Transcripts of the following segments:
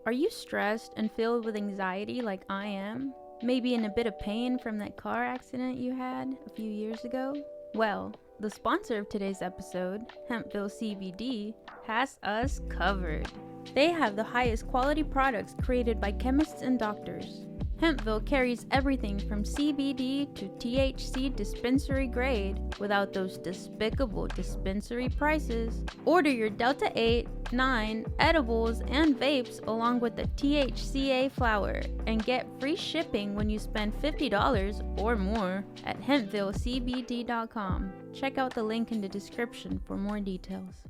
Are you stressed and filled with anxiety like I am? Maybe in a bit of pain from that car accident you had a few years ago? Well, the sponsor of today's episode, Hempville CBD, has us covered. They have the highest quality products created by chemists and doctors. Hempville carries everything from CBD to THC dispensary grade without those despicable dispensary prices. Order your Delta 8, 9 edibles and vapes along with the THCA flower and get free shipping when you spend $50 or more at hempvillecbd.com. Check out the link in the description for more details.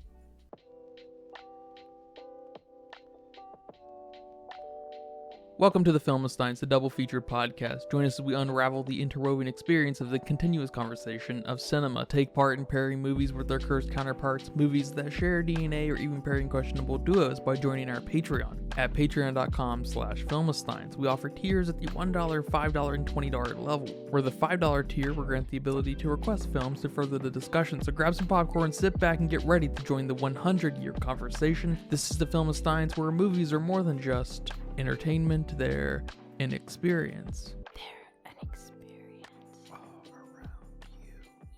Welcome to the Filmistines, the double feature podcast. Join us as we unravel the interwoven experience of the continuous conversation of cinema. Take part in pairing movies with their cursed counterparts, movies that share DNA, or even pairing questionable duos by joining our Patreon at patreon.com/Filmistines. We offer tiers at the $1, $5, and $20 level. For the $5 tier, we grant the ability to request films to further the discussion. So grab some popcorn, sit back, and get ready to join the 100-year conversation. This is the Filmistines, where movies are more than just entertainment, they're an experience. They're an experience. All around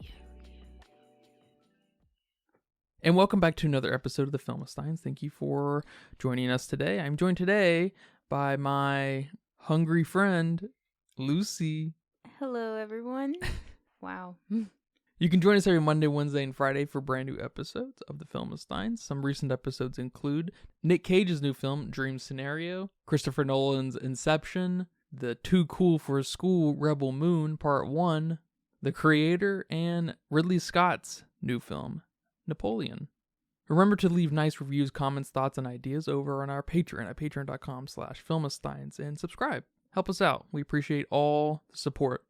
you. And welcome back to another episode of the Filmistines. Thank you for joining us today. I'm joined today by my hungry friend, Lucy. Hello, everyone. Wow. You can join us every Monday, Wednesday, and Friday for brand new episodes of the Filmistines. Some recent episodes include Nick Cage's new film, Dream Scenario, Christopher Nolan's Inception, the Too Cool for School Rebel Moon Part 1, The Creator, and Ridley Scott's new film, Napoleon. Remember to leave nice reviews, comments, thoughts, and ideas over on our Patreon at patreon.com/Filmistines and subscribe. Help us out. We appreciate all the support.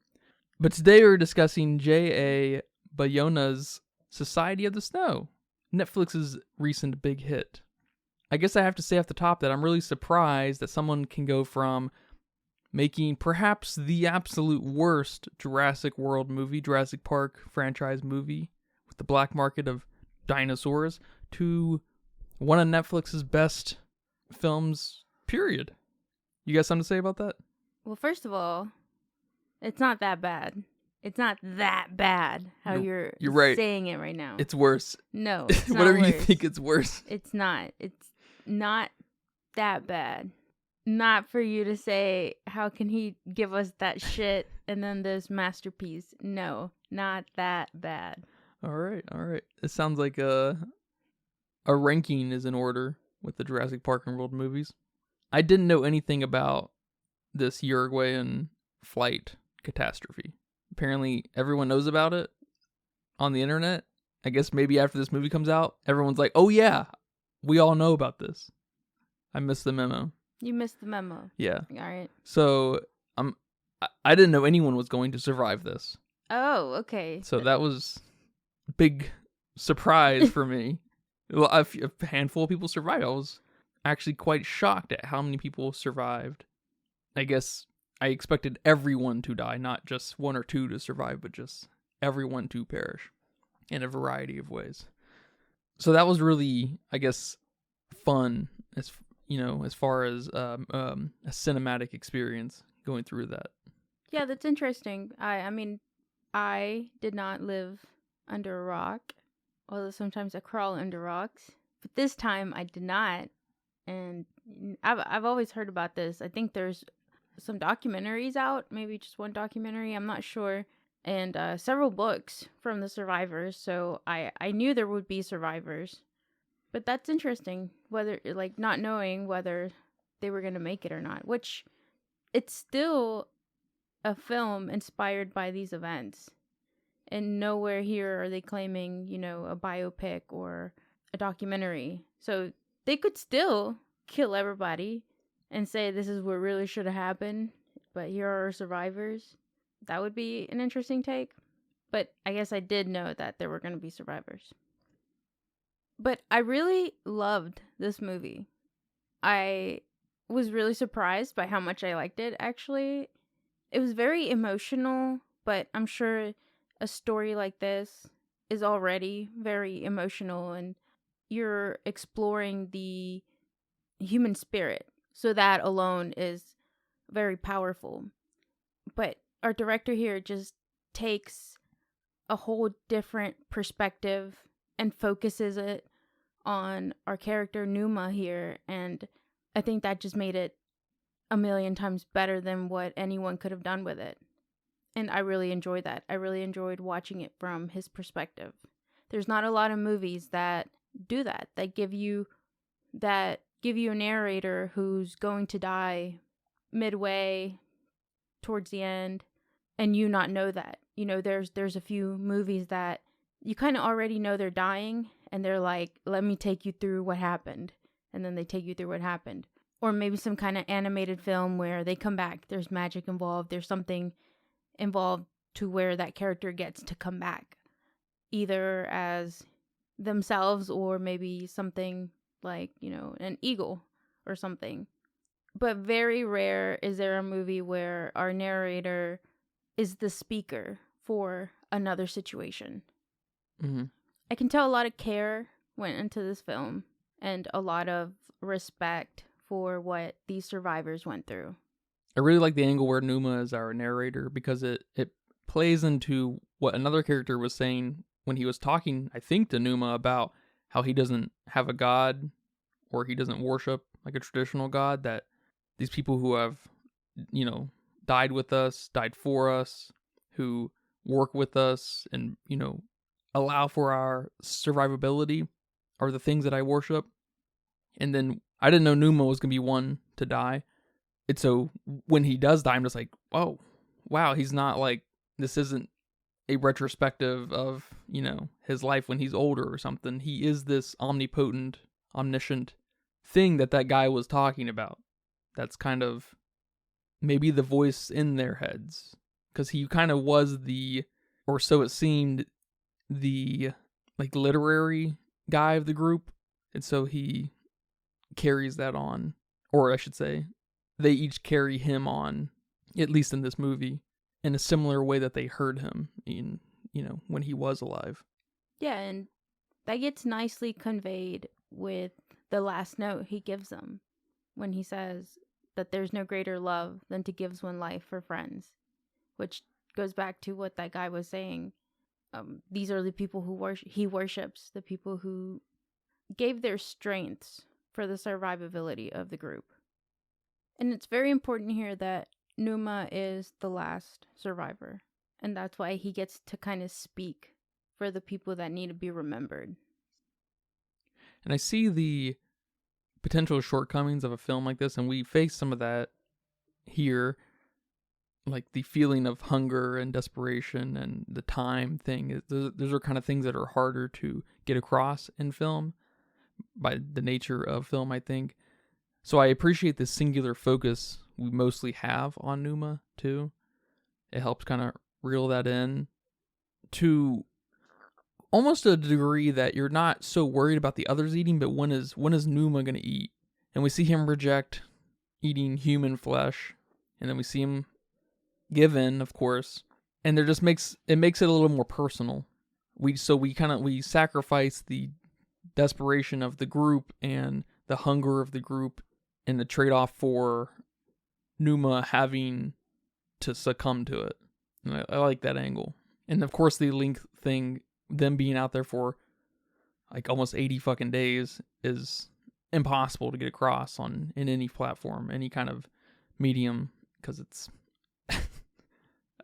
But today we're discussing J.A. Bayona's Society of the Snow, Netflix's recent big hit. I guess I have to say off the top that I'm really surprised that someone can go from making perhaps the absolute worst Jurassic World movie, Jurassic Park franchise movie, with the black market of dinosaurs, to one of Netflix's best films, period. You got something to say about that? Well, first of all, it's not that bad. It's not that bad how you're right. saying it right now. It's worse. No, it's not Whatever worse. you think, it's worse. It's not. It's not that bad. Not for you to say, how can he give us that shit and then this masterpiece? No, not that bad. All right. It sounds like a ranking is in order with the Jurassic Park and World movies. I didn't know anything about this Uruguayan flight catastrophe. Apparently, everyone knows about it on the internet. I guess maybe after this movie comes out, everyone's like, oh yeah, we all know about this. I missed the memo. You missed the memo. Yeah. All right. So, I didn't know anyone was going to survive this. Oh, okay. So that was a big surprise for me. Well, a handful of people survived. I was actually quite shocked at how many people survived. I guess I expected everyone to die, not just one or two to survive, but just everyone to perish in a variety of ways. So that was really, I guess, fun as far as a cinematic experience going through that. Yeah, that's interesting. I mean, I did not live under a rock, although sometimes I crawl under rocks. But this time I did not, and I've always heard about this. I think there's some documentaries out, maybe just one documentary, I'm not sure, and several books from the survivors, so I knew there would be survivors. But that's interesting, whether, like, not knowing whether they were going to make it or not, which it's still a film inspired by these events, and nowhere here are they claiming, a biopic or a documentary, so they could still kill everybody and say this is what really should have happened, but here are survivors. That would be an interesting take. But I guess I did know that there were going to be survivors. But I really loved this movie. I was really surprised by how much I liked it, actually. It was very emotional, but I'm sure a story like this is already very emotional, and you're exploring the human spirit So that alone is very powerful. But our director here just takes a whole different perspective and focuses it on our character Numa here, and I think that just made it a million times better than what anyone could have done with it. And I really enjoyed that. I really enjoyed watching it from his perspective. There's not a lot of movies that do that, that give you a narrator who's going to die midway towards the end and you not know that. You know, there's a few movies that you kind of already know they're dying and they're like, let me take you through what happened. And then they take you through what happened. Or maybe some kind of animated film where they come back. There's magic involved. There's something involved to where that character gets to come back. Either as themselves or maybe something like, you know, an eagle or something. But very rare is there a movie where our narrator is the speaker for another situation. Mm-hmm. I can tell a lot of care went into this film and a lot of respect for what these survivors went through. I really like the angle where Numa is our narrator because it plays into what another character was saying when he was talking, I think, to Numa about how he doesn't have a god or he doesn't worship like a traditional god, that these people who have, you know, died with us, died for us, who work with us and, you know, allow for our survivability are the things that I worship. And then I didn't know Numa was going to be one to die. And so when he does die, I'm just like, oh, wow, he's not like, this isn't a retrospective of, you know, his life when he's older or something. He is this omnipotent, omniscient thing that guy was talking about. That's kind of maybe the voice in their heads. Because he kind of was or so it seemed, the like literary guy of the group. And so he carries that on. Or I should say, they each carry him on, at least in this movie, in a similar way that they heard him in, you know, when he was alive. Yeah, and that gets nicely conveyed with the last note he gives them when he says that there's no greater love than to give one life for friends, which goes back to what that guy was saying. These are the people who he worships, the people who gave their strengths for the survivability of the group. And it's very important here that Numa is the last survivor. And that's why he gets to kind of speak for the people that need to be remembered. And I see the potential shortcomings of a film like this, and we face some of that here, like the feeling of hunger and desperation and the time thing. Those are kind of things that are harder to get across in film by the nature of film, I think. So I appreciate the singular focus we mostly have on Numa, too. It helps kind of reel that in to almost a degree that you're not so worried about the others eating, but when is Numa going to eat? And we see him reject eating human flesh, and then we see him give in, of course, and there just makes it a little more personal. We sacrifice the desperation of the group and the hunger of the group in the trade-off for Numa having to succumb to it. And I like that angle. And of course the length thing, them being out there for like almost 80 fucking days, is impossible to get across in any platform, any kind of medium, because it's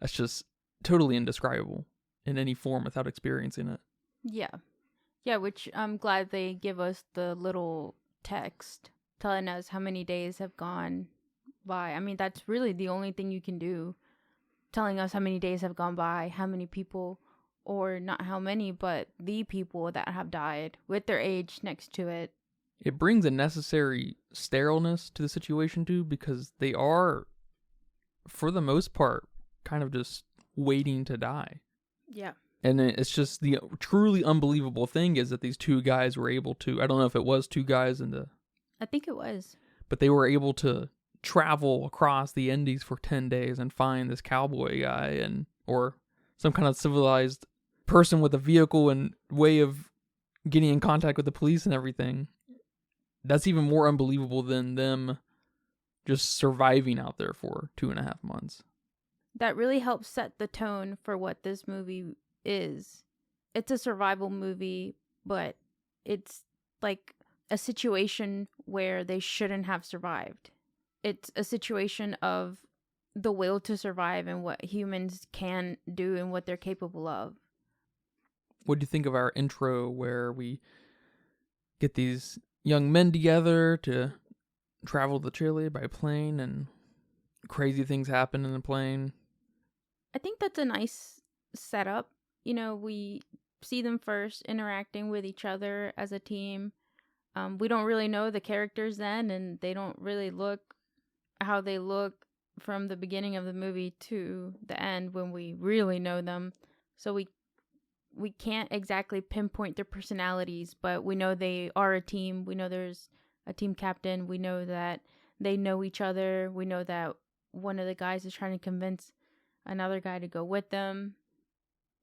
that's just totally indescribable in any form without experiencing it. Yeah, which I'm glad they give us the little text telling us how many days have gone by. I mean, that's really the only thing you can do, telling us how many days have gone by, how many people, or not how many, but the people that have died with their age next to it. It brings a necessary sterileness to the situation too, because they are, for the most part, kind of just waiting to die. Yeah. And it's just the truly unbelievable thing is that these two guys were able to, I don't know if it was two guys I think it was. But they were able to travel across the Andes for 10 days and find this cowboy guy or some kind of civilized person with a vehicle and way of getting in contact with the police and everything. That's even more unbelievable than them just surviving out there for 2.5 months. That really helps set the tone for what this movie is. It's a survival movie, but it's like a situation where they shouldn't have survived. It's a situation of the will to survive and what humans can do and what they're capable of. What do you think of our intro where we get these young men together to travel to Chile by plane and crazy things happen in the plane? I think that's a nice setup. You know, we see them first interacting with each other as a team. We don't really know the characters then, and they don't really look how they look from the beginning of the movie to the end when we really know them. So we can't exactly pinpoint their personalities, but we know they are a team. We know there's a team captain. We know that they know each other. We know that one of the guys is trying to convince another guy to go with them.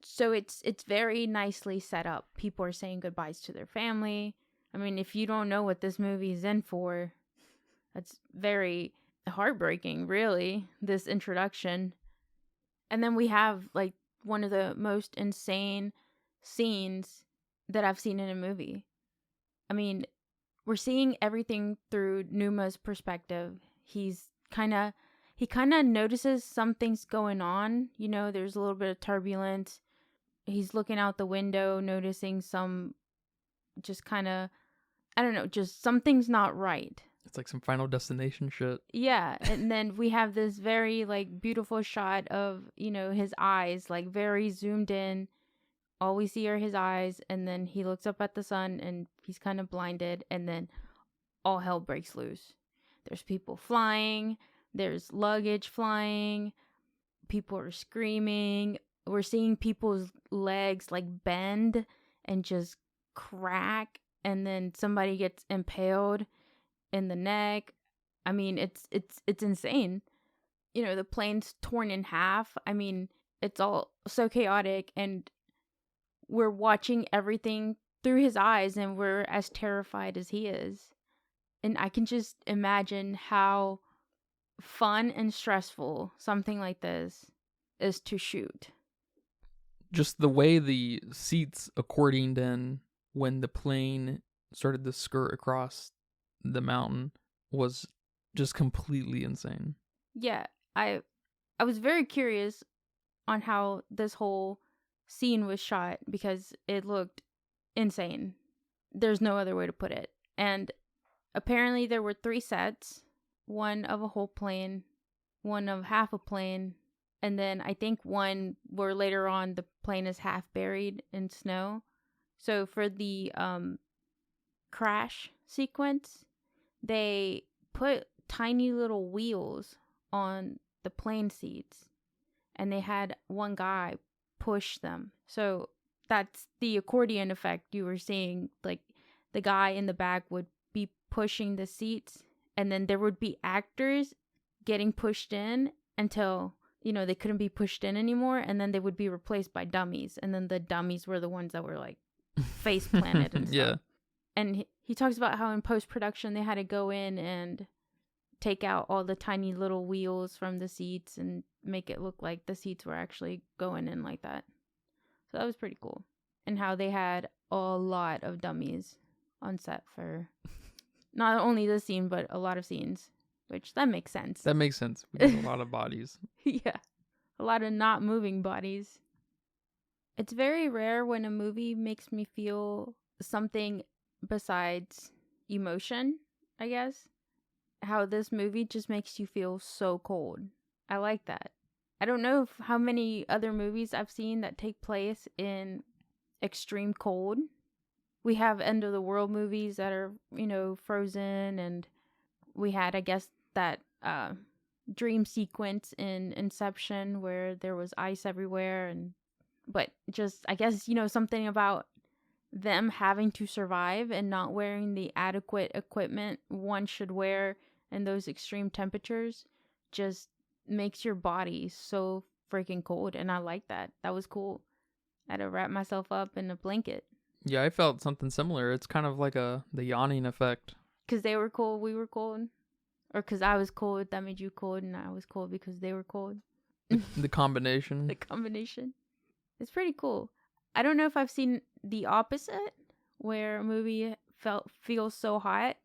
So it's very nicely set up. People are saying goodbyes to their family. I mean, if you don't know what this movie is in for, that's very heartbreaking, really, this introduction. And then we have like one of the most insane scenes that I've seen in a movie. I mean, we're seeing everything through Numa's perspective. He kind of notices something's going on. You know, there's a little bit of turbulence. He's looking out the window, noticing some just kind of, I don't know, just something's not right. It's like some Final Destination shit. Yeah, and then we have this very like beautiful shot of, you know, his eyes, like very zoomed in. All we see are his eyes, and then he looks up at the sun and he's kind of blinded, and then all hell breaks loose. There's people flying, there's luggage flying, people are screaming. We're seeing people's legs like bend and just crack, and then somebody gets impaled in the neck. I mean, it's insane. You know, the plane's torn in half. I mean, it's all so chaotic, and we're watching everything through his eyes, and we're as terrified as he is. And I can just imagine how fun and stressful something like this is to shoot. Just the way the seats accordinged in when the plane started to skirt across the mountain was just completely insane. Yeah, I was very curious on how this whole scene was shot because it looked insane. There's no other way to put it. And apparently there were 3 sets, one of a whole plane, one of half a plane, and then I think one where later on the plane is half buried in snow. So for the crash sequence, they put tiny little wheels on the plane seats, and they had one guy push them. So that's the accordion effect you were seeing. Like the guy in the back would be pushing the seats, and then there would be actors getting pushed in until, you know, they couldn't be pushed in anymore, and then they would be replaced by dummies, and then the dummies were the ones that were like face planted and stuff. Yeah. And he talks about how in post-production they had to go in and take out all the tiny little wheels from the seats and make it look like the seats were actually going in like that. So that was pretty cool. And how they had a lot of dummies on set for not only this scene, but a lot of scenes, which that makes sense. That makes sense. We have a lot of bodies. Yeah. A lot of not moving bodies. It's very rare when a movie makes me feel something besides emotion, I guess. How this movie just makes you feel so cold. I like that. I don't know how many other movies I've seen that take place in extreme cold. We have end of the world movies that are, you know, frozen, and we had, I guess, that dream sequence in Inception where there was ice everywhere, but just, I guess, you know, something about them having to survive and not wearing the adequate equipment one should wear in those extreme temperatures just makes your body so freaking cold. And I like that. That was cool. I had to wrap myself up in a blanket. Yeah, I felt something similar. It's kind of like the yawning effect. Because they were cold, we were cold. Or because I was cold, that made you cold, and I was cold because they were cold. The combination. The combination. It's pretty cool. I don't know if I've seen the opposite, where a movie feels so hot.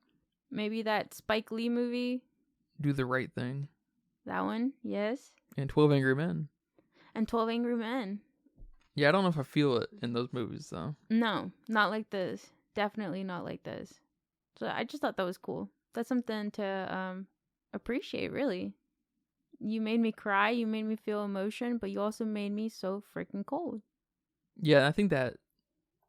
Maybe that Spike Lee movie. Do the Right Thing. That one, yes. And 12 Angry Men. And 12 Angry Men. Yeah, I don't know if I feel it in those movies, though. No, not like this. Definitely not like this. So I just thought that was cool. That's something to appreciate, really. You made me cry, you made me feel emotion, but you also made me so freaking cold. Yeah, I think that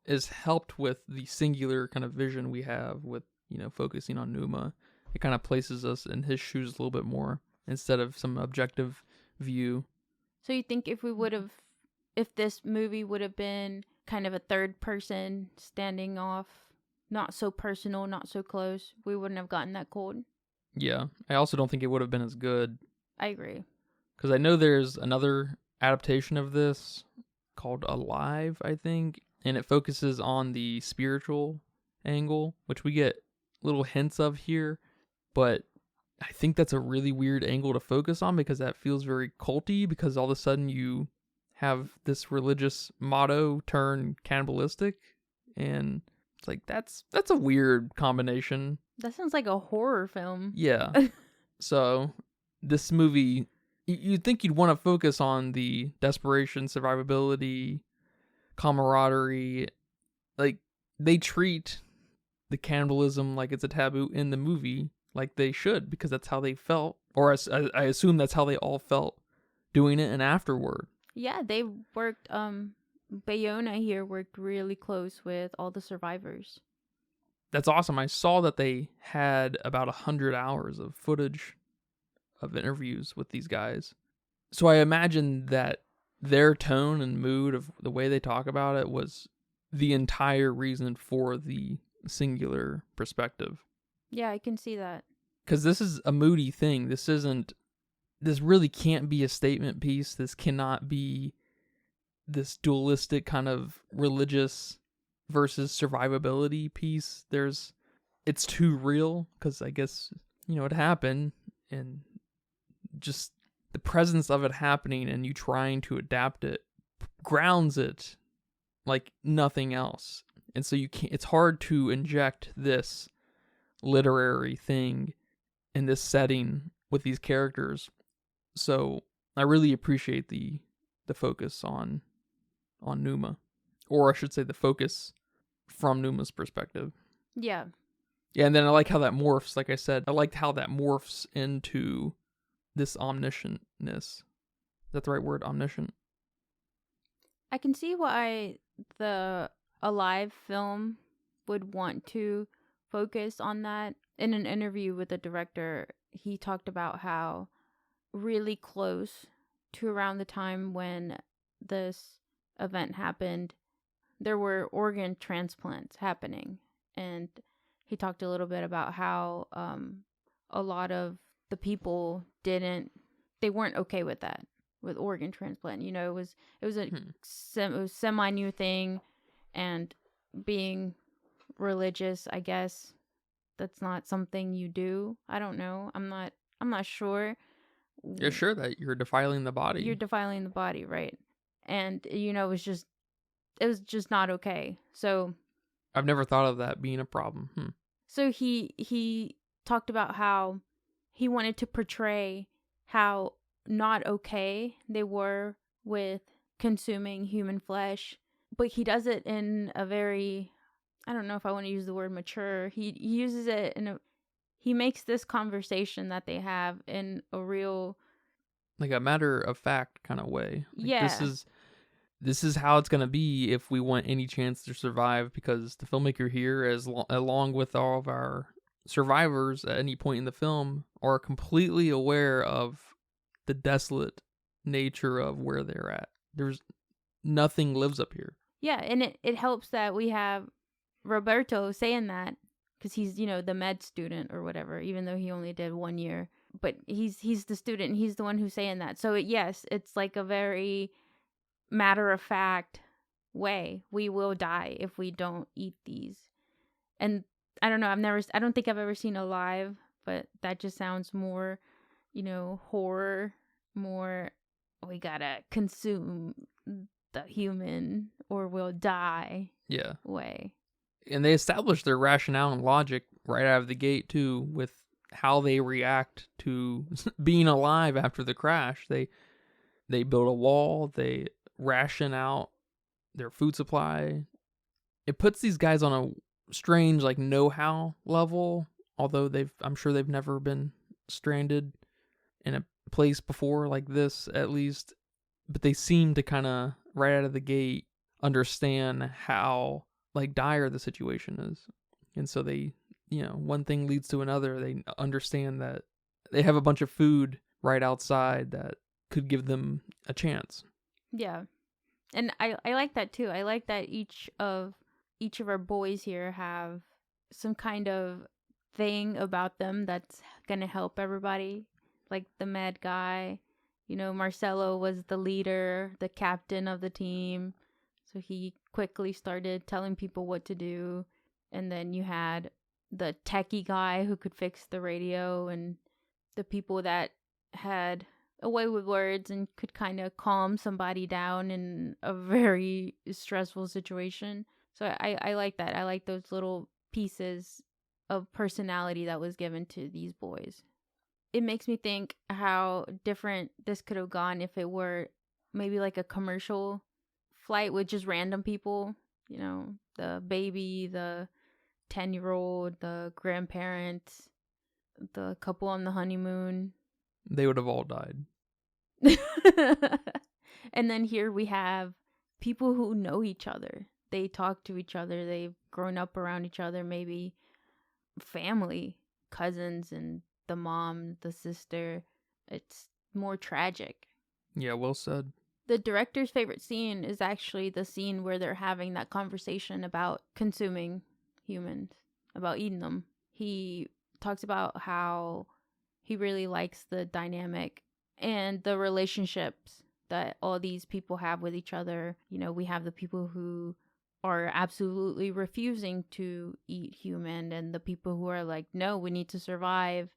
is helped with the singular kind of vision we have with, focusing on Numa. It kind of places us in his shoes a little bit more instead of some objective view. So you think if this movie would have been kind of a third person standing off, not so personal, not so close, we wouldn't have gotten that cold? Yeah, I also don't think it would have been as good. I agree. Because I know there's another adaptation of this called Alive, I think, and it focuses on the spiritual angle, which we get little hints of here, but I think that's a really weird angle to focus on because that feels very culty, because all of a sudden you have this religious motto turn cannibalistic, and it's like that's a weird combination. That sounds like a horror film. Yeah. So this movie, you'd think you'd want to focus on the desperation, survivability, camaraderie. Like, they treat the cannibalism like it's a taboo in the movie, like they should, because that's how they felt. Or I assume that's how they all felt doing it and afterward. Yeah, they worked, Bayona here worked really close with all the survivors. That's awesome. I saw that they had about 100 hours of footage of interviews with these guys. So I imagine that their tone and mood of the way they talk about it was the entire reason for the singular perspective. Yeah, I can see that. Because this is a moody thing. This really can't be a statement piece. This cannot be this dualistic kind of religious versus survivability piece. It's too real, because I guess, it happened, and just the presence of it happening and you trying to adapt it grounds it like nothing else. And so it's hard to inject this literary thing in this setting with these characters. So I really appreciate the focus on Numa, or I should say the focus from Numa's perspective. Yeah. Yeah, and then I like how that morphs. Like I said, I liked how that morphs into this omniscientness. Is that the right word? Omniscient? I can see why the Alive film would want to focus on that. In an interview with the director, he talked about how really close to around the time when this event happened, there were organ transplants happening. And he talked a little bit about how a lot of the people they weren't okay with that, with organ transplant. It was a semi-new thing, and being religious, I guess that's not something you do. I don't know. I'm not sure. You're sure that you're defiling the body. You're defiling the body, right? And it was just not okay. So I've never thought of that being a problem. So he talked about how he wanted to portray how not okay they were with consuming human flesh, but he does it in a very, I don't know if I want to use the word mature. He uses it he makes this conversation that they have in a real, like a matter of fact kind of way. Like, yeah. This is how it's going to be if we want any chance to survive, because the filmmaker here, along with all of our survivors at any point in the film, are completely aware of the desolate nature of where they're at. There's nothing lives up here. Yeah, and it helps that we have Roberto saying that, because he's, the med student or whatever, even though he only did 1 year. But he's the student, he's the one who's saying that. So yes, it's like a very matter of fact way. We will die if we don't eat these. And I don't know, I don't think I've ever seen Alive, but that just sounds more, horror, more, we gotta consume the human or we'll die Yeah. way. And they established their rationale and logic right out of the gate, too, with how they react to being alive after the crash. They build a wall, they ration out their food supply. It puts these guys on a strange, like, know-how level, although I'm sure they've never been stranded in a place before like this, at least. But they seem to kind of, right out of the gate, understand how, like, dire the situation is. And so they, one thing leads to another. They understand that they have a bunch of food right outside that could give them a chance. Yeah. And I like that too. I like that each of our boys here have some kind of thing about them that's gonna help everybody. Like the med guy, Marcelo was the leader, the captain of the team, so he quickly started telling people what to do. And then you had the techie guy who could fix the radio, and the people that had a way with words and could kind of calm somebody down in a very stressful situation. So I like that. I like those little pieces of personality that was given to these boys. It makes me think how different this could have gone if it were maybe like a commercial flight with just random people, the baby, the 10-year-old, the grandparents, the couple on the honeymoon. They would have all died. And then here we have people who know each other. They talk to each other. They've grown up around each other, maybe family, cousins, and the mom, the sister. It's more tragic. Yeah, well said. The director's favorite scene is actually the scene where they're having that conversation about consuming humans, about eating them. He talks about how he really likes the dynamic and the relationships that all these people have with each other. We have the people who are absolutely refusing to eat human, and the people who are like, no, we need to survive.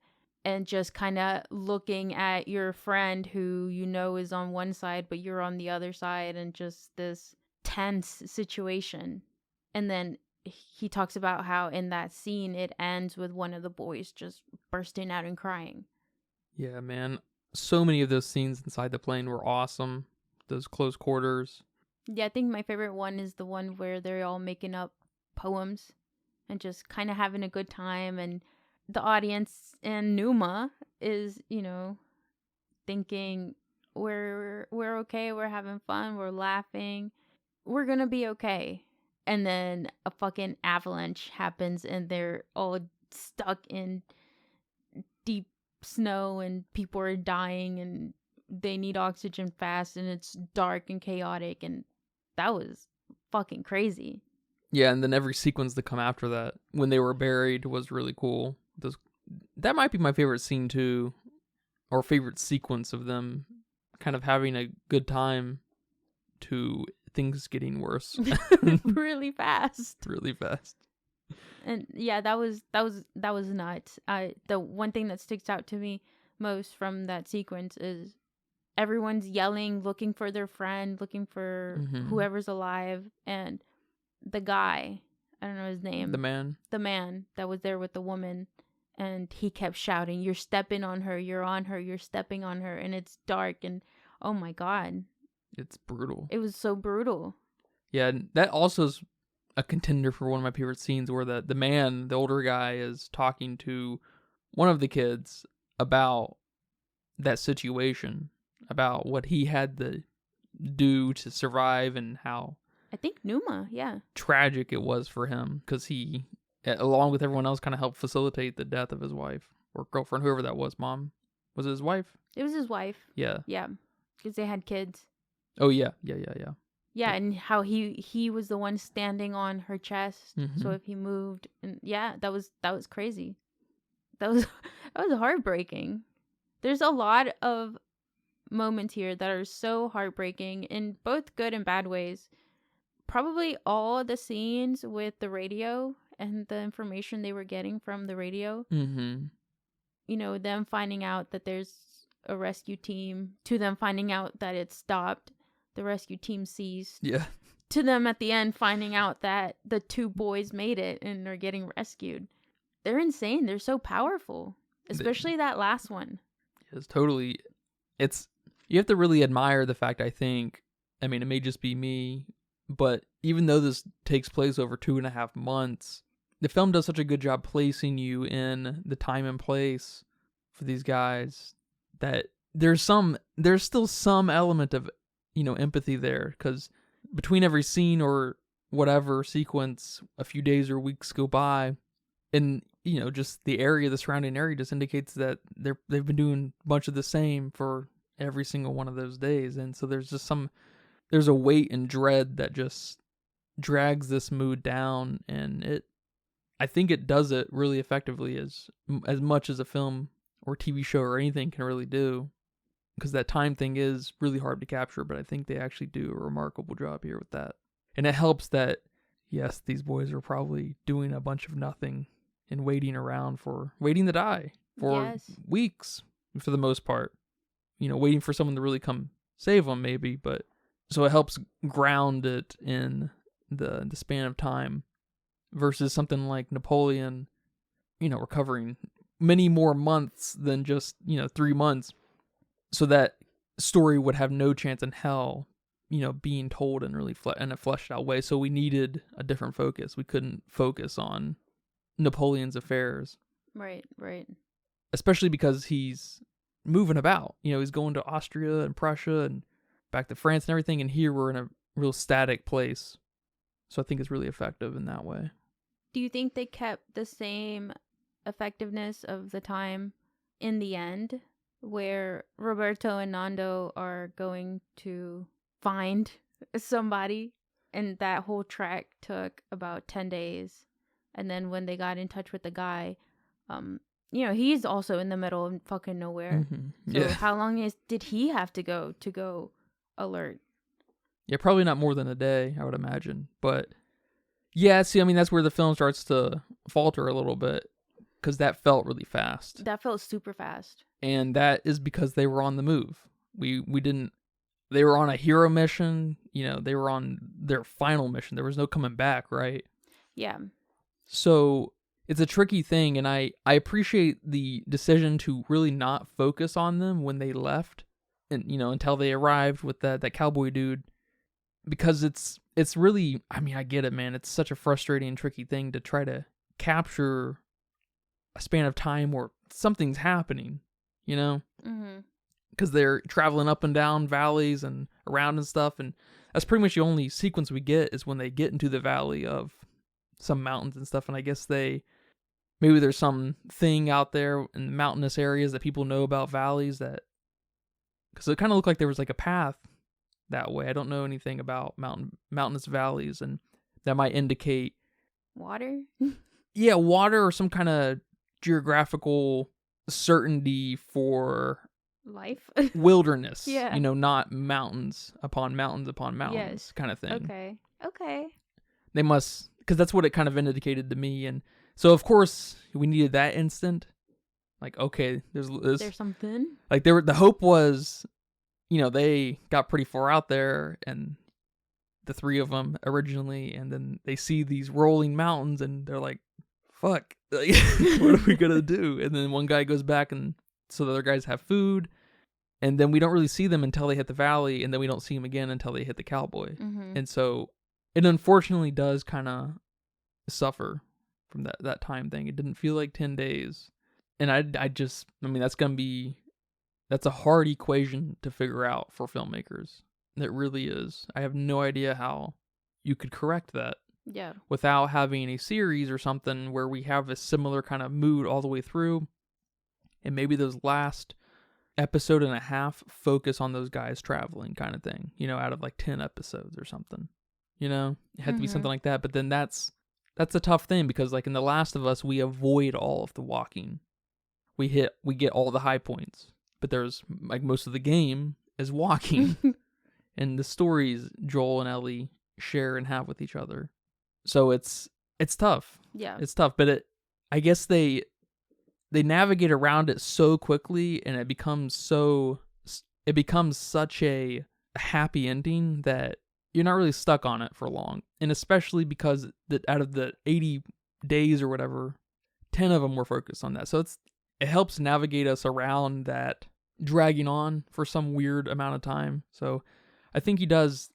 And just kind of looking at your friend who is on one side, but you're on the other side, and just this tense situation. And then he talks about how in that scene, it ends with one of the boys just bursting out and crying. Yeah, man. So many of those scenes inside the plane were awesome. Those close quarters. Yeah, I think my favorite one is the one where they're all making up poems and just kind of having a good time. And the audience and Numa is, thinking we're okay, we're having fun, we're laughing, we're gonna be okay. And then a fucking avalanche happens and they're all stuck in deep snow and people are dying and they need oxygen fast and it's dark and chaotic, and that was fucking crazy. Yeah, and then every sequence to come after that, when they were buried, was really cool. That might be my favorite scene too, or favorite sequence of them kind of having a good time to things getting worse. Really fast. Really fast. And yeah, that was nuts. The one thing that sticks out to me most from that sequence is everyone's yelling, looking for their friend, looking for whoever's alive, and the guy, I don't know his name. The man that was there with the woman, and he kept shouting, "You're stepping on her, you're on her, you're stepping on her," and it's dark, and oh my god. It's brutal. It was so brutal. Yeah, that also is a contender for one of my favorite scenes where the man, the older guy, is talking to one of the kids about that situation, about what he had to do to survive and how I think Numa, yeah, tragic it was for him, because he, along with everyone else, kind of helped facilitate the death of his wife or girlfriend, whoever that was. Mom, was it his wife? It was his wife. Yeah, because they had kids. Oh yeah. Yeah, and how he was the one standing on her chest. So if he moved, and yeah, that was crazy. That was heartbreaking. There's a lot of moments here that are so heartbreaking in both good and bad ways. Probably all the scenes with the radio and the information they were getting from the radio. them finding out that there's a rescue team, to them finding out that it stopped, the rescue team ceased, Yeah. to them at the end finding out that the 2 boys made it and are getting rescued. They're insane. They're so powerful, especially that last one. It's totally. You have to really admire the fact, I think. I mean, it may just be me, but even though this takes place over 2.5 months, the film does such a good job placing you in the time and place for these guys that there's still some element of, empathy there, because between every scene or whatever sequence, a few days or weeks go by, and just the surrounding area just indicates that they've been doing a bunch of the same for every single one of those days, and so there's a weight and dread that just drags this mood down, and I think it does it really effectively, as much as a film or TV show or anything can really do, because that time thing is really hard to capture, but I think they actually do a remarkable job here with that. And it helps that, yes, these boys are probably doing a bunch of nothing and waiting to die for weeks for the most part, waiting for someone to really come save them maybe, but so it helps ground it in the span of time versus something like Napoleon, recovering many more months than just, 3 months. So that story would have no chance in hell, being told in really in a fleshed out way. So we needed a different focus. We couldn't focus on Napoleon's affairs. Right. Especially because he's moving about. He's going to Austria and Prussia and back to France and everything. And here we're in a real static place. So I think it's really effective in that way. Do you think they kept the same effectiveness of the time in the end, where Roberto and Nando are going to find somebody, and that whole trek took about 10 days, and then when they got in touch with the guy, he's also in the middle of fucking nowhere. So how long did he have to go alert? Yeah, probably not more than a day, I would imagine. But yeah, see, I mean, that's where the film starts to falter a little bit, because that felt really fast. That felt super fast. And that is because they were on the move. They were on a hero mission, they were on their final mission. There was no coming back, right? Yeah. So it's a tricky thing, and I appreciate the decision to really not focus on them when they left, and until they arrived with that cowboy dude, because it's really, I mean, I get it, man. It's such a frustrating and tricky thing to try to capture a span of time where something's happening, because they're traveling up and down valleys and around and stuff, and that's pretty much the only sequence we get is when they get into the valley of some mountains and stuff. And I guess maybe there's some thing out there in mountainous areas that people know about valleys, that because it kind of looked like there was like a path that way. I don't know anything about mountainous valleys, and that might indicate water. Yeah, water or some kind of geographical certainty for life. Wilderness. Yeah. Not mountains upon mountains upon mountains kind of thing. Okay. They must, because that's what it kind of indicated to me. And so, of course, we needed that instant. Like, okay, there's something. Like, the hope was, they got pretty far out there, and the 3 of them originally, and then they see these rolling mountains, and they're like, fuck, like, what are we gonna do? And then one guy goes back, and so the other guys have food, and then we don't really see them until they hit the valley, and then we don't see them again until they hit the cowboy. And so it unfortunately does kind of suffer from that time thing. It didn't feel like 10 days. And I mean, that's a hard equation to figure out for filmmakers. It really is. I have no idea how you could correct that. Yeah. Without having a series or something where we have a similar kind of mood all the way through. And maybe those last episode and a half focus on those guys traveling kind of thing, out of like 10 episodes or something. It had to be something like that. But then that's a tough thing, because like in The Last of Us, we avoid all of the walking. We get all the high points. But there's, like, most of the game is walking. And the stories Joel and Ellie share and have with each other. So it's tough. Yeah. It's tough. But I guess they they navigate around it so quickly, and it becomes such a happy ending that you're not really stuck on it for long. And especially because out of the 80 days or whatever, 10 of them were focused on that. So it helps navigate us around that dragging on for some weird amount of time. So I think he does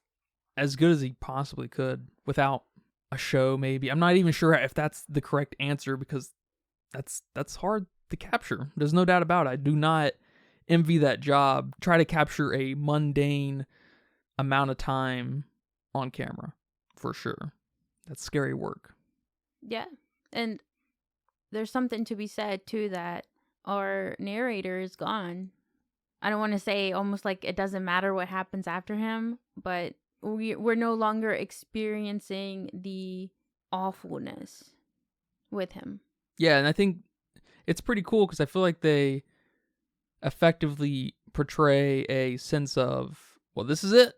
as good as he possibly could without a show, maybe. I'm not even sure if that's the correct answer, because that's hard to capture. There's no doubt about it. I do not envy that job. Try to capture a mundane amount of time on camera, for sure. That's scary work. Yeah. And there's something to be said too, that our narrator is gone. I don't want to say almost like it doesn't matter what happens after him, but we're no longer experiencing the awfulness with him. Yeah, and I think it's pretty cool because I feel like they effectively portray a sense of, well, this is it.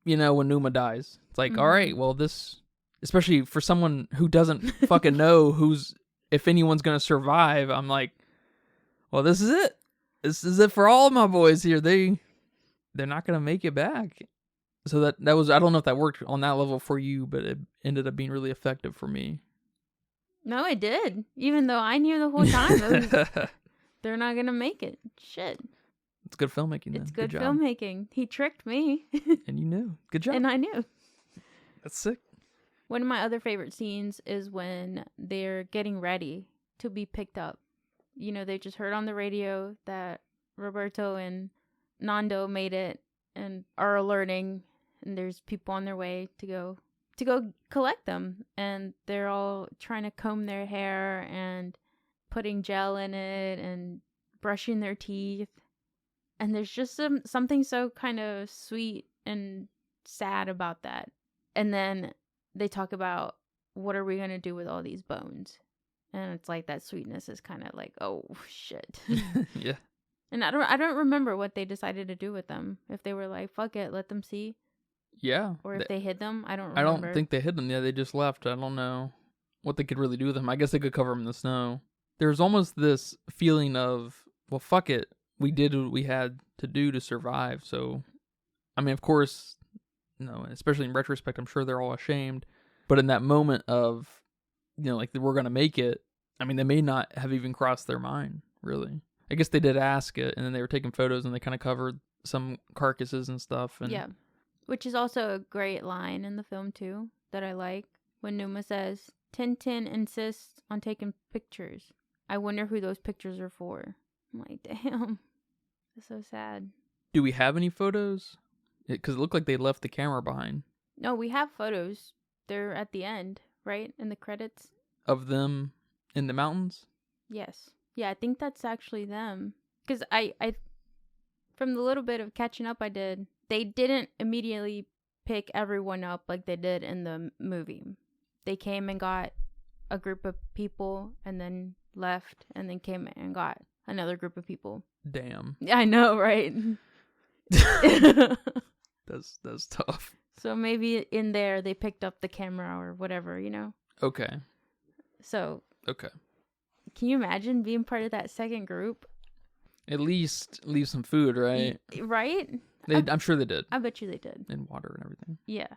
When Numa dies, it's like, all right, well, this, especially for someone who doesn't fucking know if anyone's gonna survive, I'm like, well, this is it. This is it for all my boys here. They're not gonna make it back. So that was, I don't know if that worked on that level for you, but it ended up being really effective for me. No, it did. Even though I knew the whole time they're not gonna make it. Shit. It's good filmmaking. It's good filmmaking. He tricked me. And you knew. Good job. And I knew. That's sick. One of my other favorite scenes is when they're getting ready to be picked up. They just heard on the radio that Roberto and Nando made it and are alerting, and there's people on their way to go collect them, and they're all trying to comb their hair and putting gel in it and brushing their teeth. And there's just something so kind of sweet and sad about that. And then they talk about, what are we going to do with all these bones? And it's like that sweetness is kind of like, oh, shit. Yeah. And I don't remember what they decided to do with them. If they were like, fuck it, let them see. Yeah. Or if they hid them. I don't remember. I don't think they hid them. Yeah, they just left. I don't know what they could really do with them. I guess they could cover them in the snow. There's almost this feeling of, well, fuck it. We did what we had to do to survive. So, I mean, of course, especially in retrospect, I'm sure they're all ashamed. But in that moment of, like, we're going to make it, I mean, they may not have even crossed their mind, really. I guess they did ask it, and then they were taking photos, and they kind of covered some carcasses and stuff. And yeah. Which is also a great line in the film, too, that I like. When Numa says, Tintin insists on taking pictures. I wonder who those pictures are for. I'm like, damn. That's so sad. Do we have any photos? Because it looked like they left the camera behind. No, we have photos. They're at the end, right? In the credits. Of them in the mountains? Yes. Yeah, I think that's actually them. Because I from the little bit of catching up I did, they didn't immediately pick everyone up like they did in the movie. They came and got a group of people and then left and then came and got another group of people. Damn. Yeah, I know, right? That's tough. So maybe in there they picked up the camera or whatever, Okay. So. Okay. Can you imagine being part of that second group? At least leave some food, right? Right? I'm sure they did. I bet you they did. And water and everything. Yeah.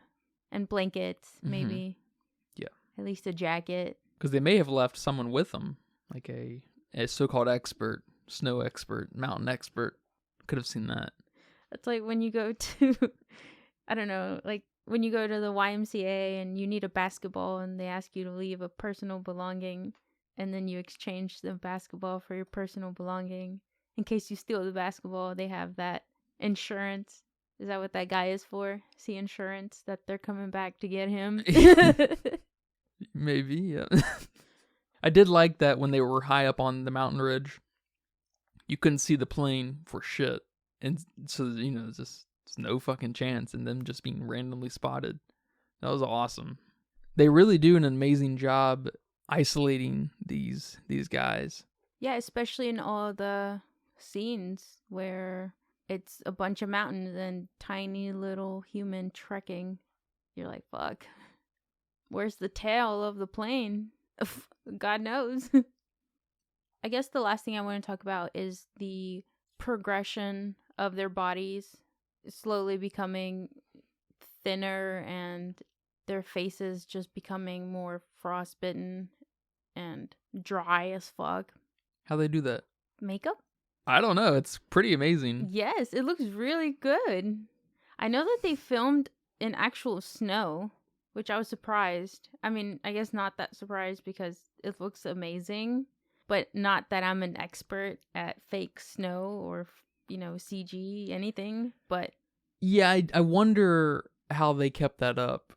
And blankets, maybe. Yeah. At least a jacket. Because they may have left someone with them, like a so-called expert, snow expert, mountain expert. Could have seen that. It's like when you go to, I don't know, like when you go to the YMCA and you need a basketball and they ask you to leave a personal belonging, and then you exchange the basketball for your personal belonging. In case you steal the basketball, they have that insurance. Is that what that guy is for? See, insurance that they're coming back to get him? Maybe, yeah. I did like that when they were high up on the mountain ridge, you couldn't see the plane for shit. And so, just no fucking chance in them just being randomly spotted. That was awesome. They really do an amazing job isolating these guys. Yeah, especially in all the scenes where it's a bunch of mountains and tiny little human trekking. You're like, fuck. Where's the tail of the plane? God knows. I guess the last thing I want to talk about is the progression of their bodies slowly becoming thinner and their faces just becoming more frostbitten and dry as fuck. How they do that? Makeup? I don't know. It's pretty amazing. Yes, it looks really good. I know that they filmed in actual snow, which I was surprised. I mean, I guess not that surprised because it looks amazing, but not that I'm an expert at fake snow or, CG, anything. But yeah, I wonder how they kept that up,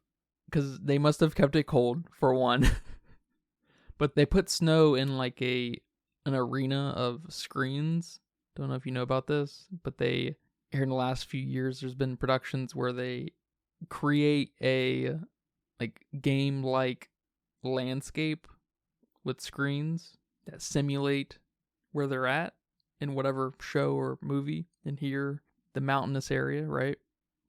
because they must have kept it cold for one. But they put snow in like an arena of screens. Don't know if you know about this, but here in the last few years, there's been productions where they create a like game-like landscape with screens that simulate where they're at in whatever show or movie. And here, the mountainous area, right?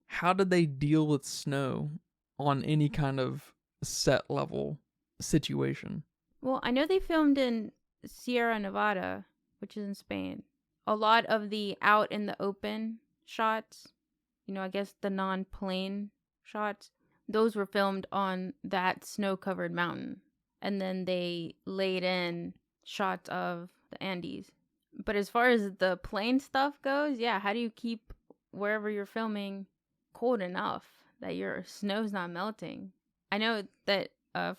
How did they deal with snow on any kind of set level situation? well, I know they filmed in Sierra Nevada, which is in Spain. A lot of the out in the open shots, I guess the non-plane shots, those were filmed on that snow-covered mountain. And then they laid in shots of the Andes. But as far as the plane stuff goes, yeah, how do you keep wherever you're filming cold enough that your snow's not melting? I know that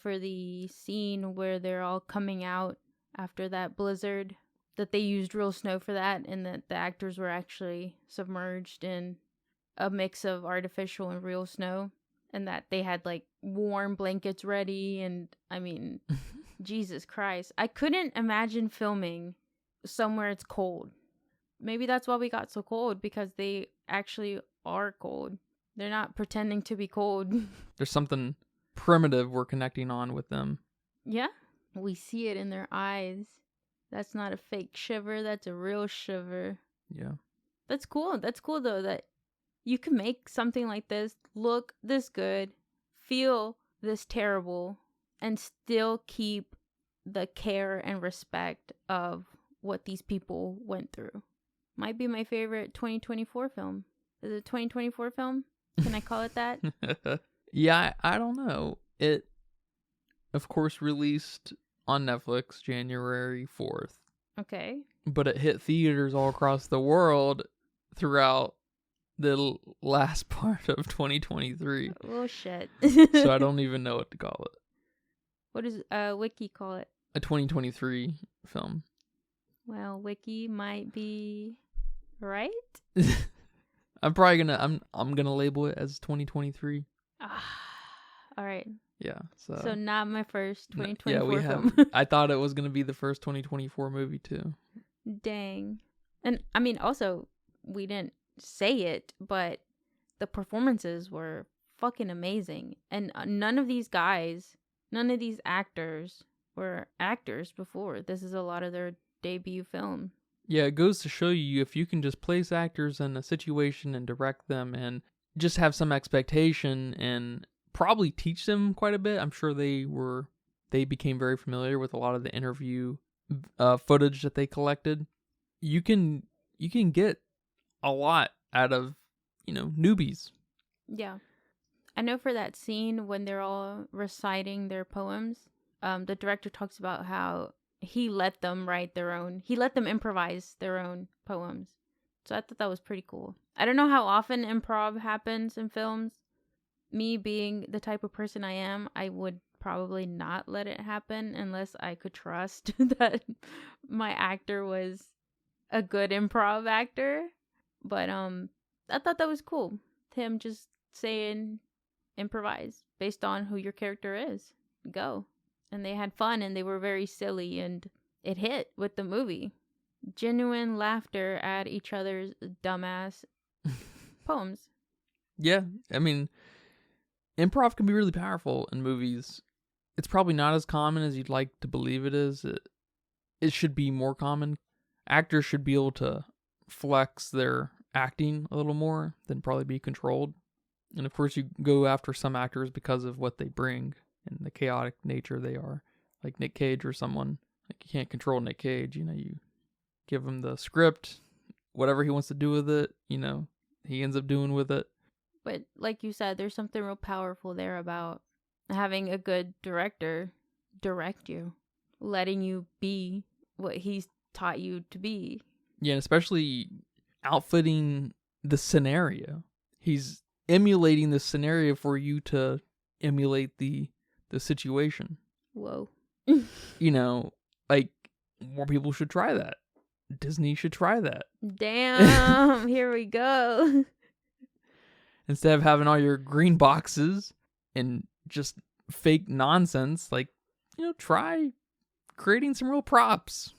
for the scene where they're all coming out after that blizzard, that they used real snow for that, and that the actors were actually submerged in a mix of artificial and real snow, and that they had like warm blankets ready. And I mean, Jesus Christ, I couldn't imagine filming somewhere it's cold. Maybe that's why we got so cold, because they actually are cold. They're not pretending to be cold. There's something primitive we're connecting on with them. Yeah, we see it in their eyes. That's not a fake shiver, that's a real shiver. Yeah. That's cool. That's cool though, that you can make something like this look this good, feel this terrible, and still keep the care and respect of what these people went through. Might be my favorite 2024 film. Is it a 2024 film? Can I call it that? Yeah, I don't know. It, of course, released on Netflix January 4th. Okay. But it hit theaters all across the world throughout the last part of 2023. Oh, shit. So I don't even know what to call it. What does Wiki call it? A 2023 film. Well, Wiki might be right. I'm probably I'm gonna label it as 2023. All right. Yeah. So not my first 2024 yeah, we film. have. I thought it was gonna be the first 2024 movie too. Dang. And I mean, also, we didn't say it, but the performances were fucking amazing. And none of these actors were actors before. This is a lot of their debut film. Yeah, it goes to show you, if you can just place actors in a situation and direct them and just have some expectation and probably teach them quite a bit. I'm sure they became very familiar with a lot of the interview footage that they collected. You can get a lot out of, newbies. Yeah. I know for that scene when they're all reciting their poems, the director talks about how he let them improvise their own poems. So I thought that was pretty cool. I don't know how often improv happens in films. Me being the type of person I am, I would probably not let it happen unless I could trust that my actor was a good improv actor. But I thought that was cool. Him just saying improvise based on who your character is. Go. And they had fun and they were very silly and it hit with the movie. Genuine laughter at each other's dumbass poems. Yeah, I mean, improv can be really powerful in movies. It's probably not as common as you'd like to believe it is. It should be more common. Actors should be able to flex their acting a little more than probably be controlled. And of course, you go after some actors because of what they bring and the chaotic nature they are, like Nick Cage or someone. Like, you can't control Nick Cage. You give him the script, whatever he wants to do with it, he ends up doing with it. But like you said, there's something real powerful there about having a good director direct you, letting you be what he's taught you to be. Yeah, and especially outfitting the scenario. He's emulating the scenario for you to emulate the situation. Whoa. Like, more people should try that. Disney should try that. Damn, here we go. Instead of having all your green boxes and just fake nonsense, like, try creating some real props.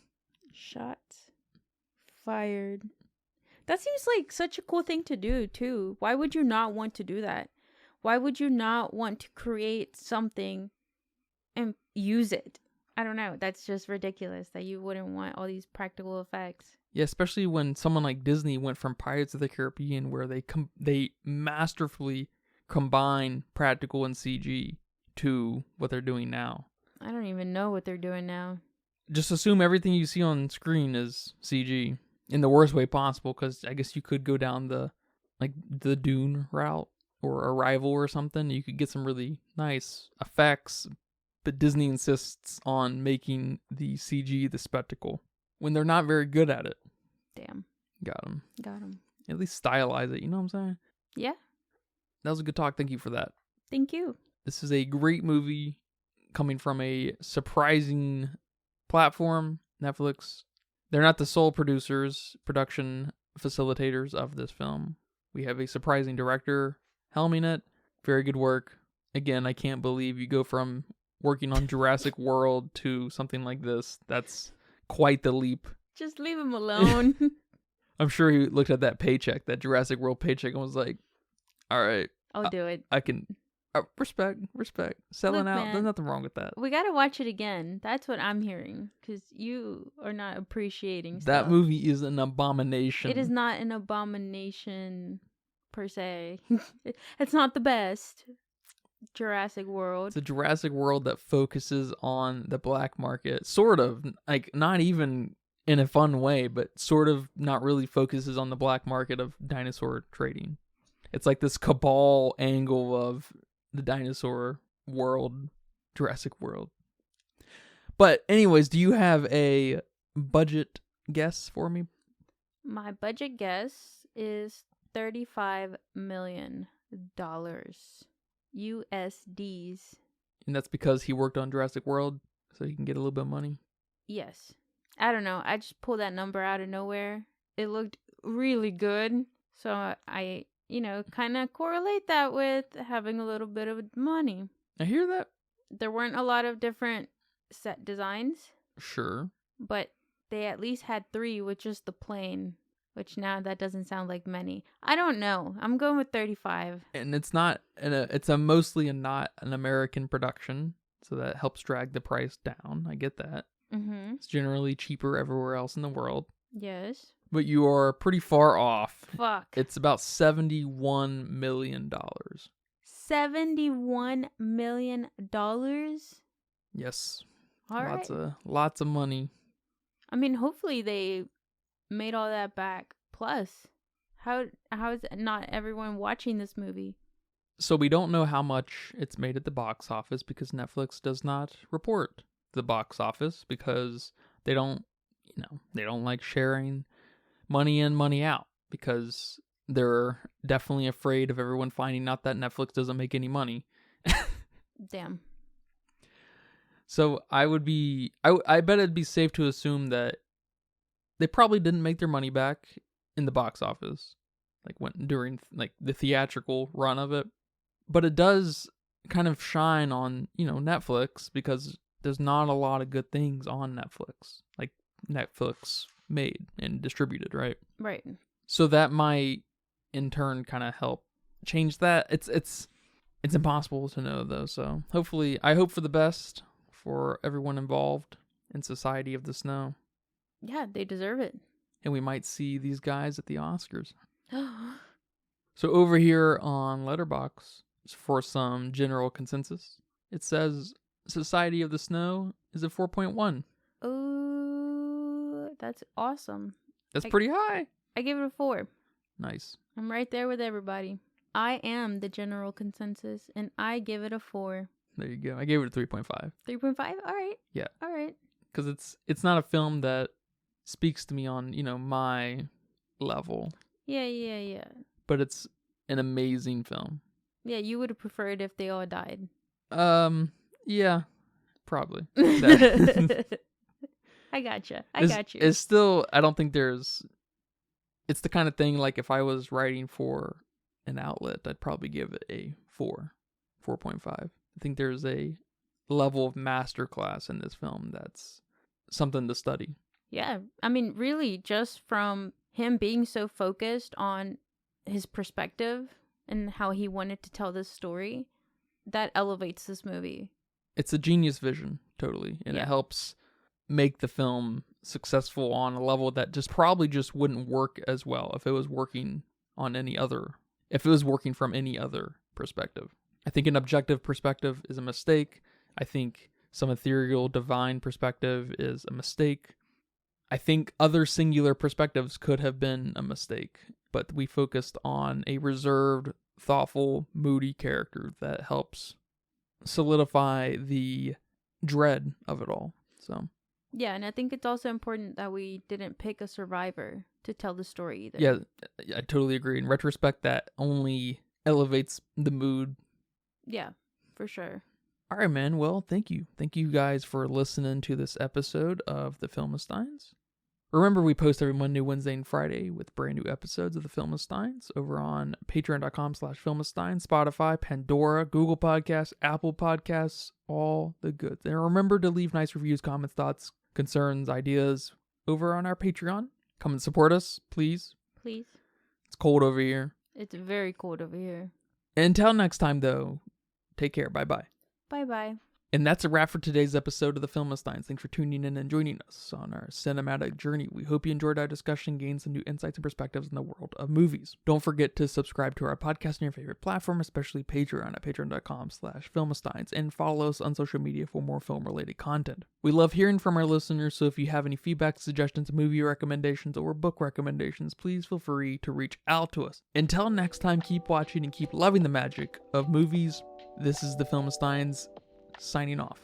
Shots fired. That seems like such a cool thing to do, too. Why would you not want to do that? Why would you not want to create something and use it? I don't know. That's just ridiculous that you wouldn't want all these practical effects. Yeah, especially when someone like Disney went from Pirates of the Caribbean, where they masterfully combine practical and CG, to what they're doing now. I don't even know what they're doing now. Just assume everything you see on screen is CG in the worst way possible, because I guess you could go down the Dune route or Arrival or something. You could get some really nice effects, but Disney insists on making the CG the spectacle when they're not very good at it. Damn. Got him. At least stylize it, you know what I'm saying? Yeah. That was a good talk. Thank you for that. Thank you. This is a great movie coming from a surprising platform, Netflix. They're not the sole production facilitators of this film. We have a surprising director helming it. Very good work. Again, I can't believe you go from working on Jurassic World to something like this. That's quite the leap. Just leave him alone. I'm sure he looked at that paycheck, that Jurassic World paycheck, and was like, all right. I'll do it. I can... Respect. Selling Look, out. man, There's nothing wrong with that. We gotta watch it again. That's what I'm hearing. Because you are not appreciating stuff. That movie is an abomination. It is not an abomination, per se. It's not the best. Jurassic World. It's a Jurassic World that focuses on the black market. Sort of. Like, not even in a fun way, but sort of not really focuses on the black market of dinosaur trading. It's like this cabal angle of the dinosaur world, Jurassic World. But anyways, do you have a budget guess for me? My budget guess is $35 million USDs. And that's because he worked on Jurassic World, so he can get a little bit of money? Yes. I don't know. I just pulled that number out of nowhere. It looked really good. So I kind of correlate that with having a little bit of money. I hear that. There weren't a lot of different set designs. Sure. But they at least had 3 with just the plane, which now that doesn't sound like many. I don't know. I'm going with 35. And it's not, it's a mostly not an American production, so that helps drag the price down. I get that. Mm-hmm. It's generally cheaper everywhere else in the world. Yes. But you are pretty far off. Fuck. It's about $71 million. $71 million? Yes. All right. Lots of money. I mean, hopefully they made all that back. Plus, how is not everyone watching this movie? So we don't know how much it's made at the box office because Netflix does not report the box office because they don't like sharing money in, money out, because they're definitely afraid of everyone finding out that Netflix doesn't make any money. Damn. So I bet it'd be safe to assume that they probably didn't make their money back in the box office, during the theatrical run of it. But it does kind of shine on, Netflix, because there's not a lot of good things on Netflix. Like Netflix made and distributed, right? Right. So that might in turn kind of help change that. It's impossible to know though. So hopefully, I hope for the best for everyone involved in Society of the Snow. Yeah, they deserve it. And we might see these guys at the Oscars. So over here on Letterboxd, for some general consensus, it says Society of the Snow is a 4.1. Oh, that's awesome. That's pretty high. I give it a 4. Nice. I'm right there with everybody. I am the general consensus, and I give it a 4. There you go. I gave it a 3.5. 3.5? All right. Yeah. All right. Because it's not a film that speaks to me on, my level. Yeah. But it's an amazing film. Yeah, you would have preferred if they all died. Yeah, probably. I gotcha. Got you. It's still, I don't think it's the kind of thing, like, if I was writing for an outlet, I'd probably give it a 4.5. I think there's a level of masterclass in this film that's something to study. Yeah, I mean, really, just from him being so focused on his perspective and how he wanted to tell this story, that elevates this movie. It's a genius vision, totally, and it helps make the film successful on a level that probably wouldn't work as well if it was working from any other perspective. I think an objective perspective is a mistake. I think some ethereal divine perspective is a mistake. I think other singular perspectives could have been a mistake, but we focused on a reserved, thoughtful, moody character that helps solidify the dread of it all. So yeah, and I think it's also important that we didn't pick a survivor to tell the story either. Yeah, I totally agree. In retrospect, that only elevates the mood. Yeah, for sure. All right, man. Well, thank you. Thank you guys for listening to this episode of The Filmistines. Remember, we post every Monday, Wednesday, and Friday with brand new episodes of The Filmistines over on patreon.com/Filmistines, Spotify, Pandora, Google Podcasts, Apple Podcasts, all the goods. And remember to leave nice reviews, comments, thoughts, concerns, ideas over on our Patreon. Come and support us, please. Please. It's cold over here. It's very cold over here. Until next time, though, take care. Bye-bye. Bye-bye. And that's a wrap for today's episode of The Filmistines. Thanks for tuning in and joining us on our cinematic journey. We hope you enjoyed our discussion, gained some new insights and perspectives in the world of movies. Don't forget to subscribe to our podcast on your favorite platform, especially Patreon at patreon.com/Filmistines, and follow us on social media for more film-related content. We love hearing from our listeners, so if you have any feedback, suggestions, movie recommendations, or book recommendations, please feel free to reach out to us. Until next time, keep watching and keep loving the magic of movies. This is The Filmistines, signing off.